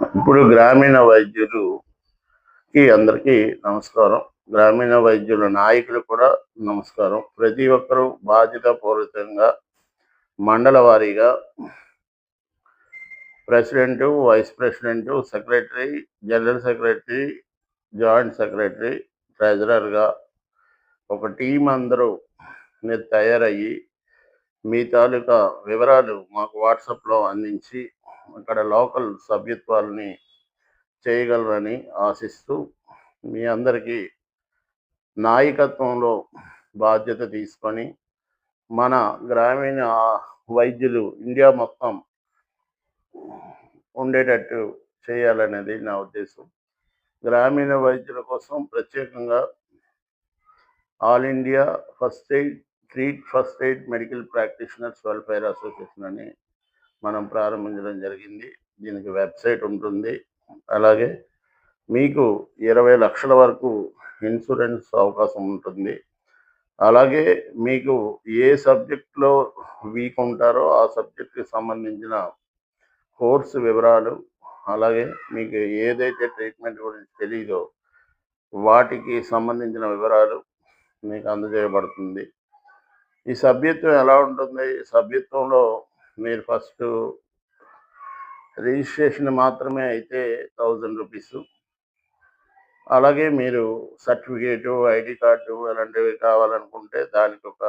ఇప్పుడు గ్రామీణ వైద్యులుకి అందరికీ నమస్కారం. గ్రామీణ వైద్యుల నాయకులు కూడా నమస్కారం. ప్రతి ఒక్కరూ బాధ్యతాపూరితంగా మండల వారీగా president, vice president, secretary, general secretary, joint secretary, ట్రెజరర్‌గా ఒక టీమ్ అందరూ మీరు తయారయ్యి, మీ తాలూకా వివరాలు మాకు వాట్సాప్‌లో అందించి, అక్కడ లోకల్ సభ్యత్వాలని చేయగలరని ఆశిస్తూ, మీ అందరికీ నాయకత్వంలో బాధ్యత తీసుకొని, మన గ్రామీణ వైద్యులు ఇండియా మొత్తం ఉండేటట్టు చేయాలనేది నా ఉద్దేశం. గ్రామీణ వైద్యుల కోసం ప్రత్యేకంగా all India first aid medical practitioners welfare association అని మనం ప్రారంభించడం జరిగింది. దీనికి వెబ్సైట్ ఉంటుంది. అలాగే మీకు 20,00,000 వరకు ఇన్సూరెన్స్ అవకాశం ఉంటుంది. అలాగే మీకు ఏ సబ్జెక్ట్‌లో వీక్ ఉంటారో ఆ సబ్జెక్ట్‌కి సంబంధించిన కోర్సు వివరాలు, అలాగే మీకు ఏదైతే ట్రీట్మెంట్ గురించి తెలీదో వాటికి సంబంధించిన వివరాలు మీకు అందజేయబడుతుంది. ఈ సభ్యత్వం ఎలా ఉంటుంది? సభ్యత్వంలో మీరు ఫస్టు రిజిస్ట్రేషన్ మాత్రమే అయితే రూ. 1,000. అలాగే మీరు సర్టిఫికేటు, ఐడీ కార్డు అలాంటివి కావాలనుకుంటే దానికొక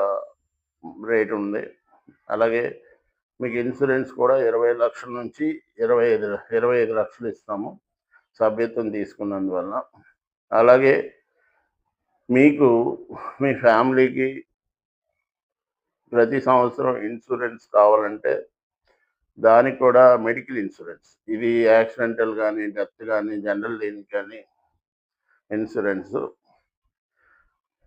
రేట్ ఉంది. అలాగే మీకు ఇన్సూరెన్స్ కూడా 20,00,000 నుంచి 25,00,000 ఇస్తాము సభ్యత్వం తీసుకున్నందువలన. అలాగే మీకు మీ ఫ్యామిలీకి ప్రతి సంవత్సరం ఇన్సూరెన్స్ కావాలంటే దానికి కూడా మెడికల్ ఇన్సూరెన్స్. ఇది యాక్సిడెంటల్ గానీ, డెత్ గానీ, జనరల్ దీనికి కానీ ఇన్సూరెన్సు.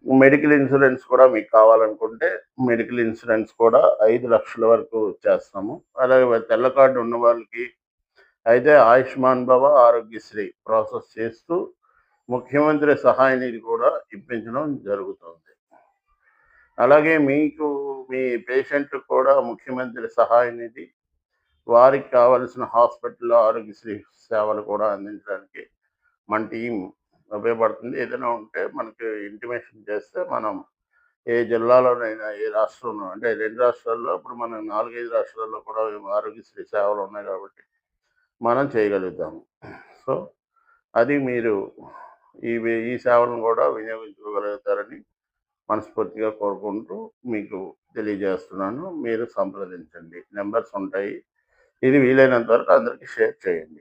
మెడికల్ ఇన్సూరెన్స్ కూడా మీకు కావాలనుకుంటే మెడికల్ ఇన్సూరెన్స్ కూడా 5,00,000 వరకు చేస్తాము. అలాగే తెల్ల కార్డు ఉన్న వాళ్ళకి అయితే ఆయుష్మాన్ భవ, ఆరోగ్యశ్రీ ప్రాసెస్ చేస్తూ ముఖ్యమంత్రి సహాయ నిధి కూడా ఇప్పించడం జరుగుతుంది. అలాగే మీకు మీ పేషెంట్‌కి కూడా ముఖ్యమంత్రి సహాయ నిధి, వారికి కావాల్సిన హాస్పిటల్‌లో ఆరోగ్యశ్రీ సేవలు కూడా అందించడానికి మన టీమ్ ఉపయోగపడుతుంది. ఏదైనా ఉంటే మనకి ఇంటిమేషన్ చేస్తే మనం ఏ జిల్లాలోనైనా, ఏ రాష్ట్రంలో అంటే 2 రాష్ట్రాల్లో ఇప్పుడు మనం 4, 5 రాష్ట్రాల్లో కూడా ఆరోగ్యశ్రీ సేవలు ఉన్నాయి కాబట్టి మనం చేయగలుగుతాము. సో, అది మీరు ఈ సేవలను కూడా వినియోగించుకోగలుగుతారని మనస్ఫూర్తిగా కోరుకుంటూ మీకు తెలియజేస్తున్నాను. మీరు సంప్రదించండి. నంబర్స్ ఉంటాయి. ఇది వీలైనంత వరకు అందరికీ షేర్ చేయండి.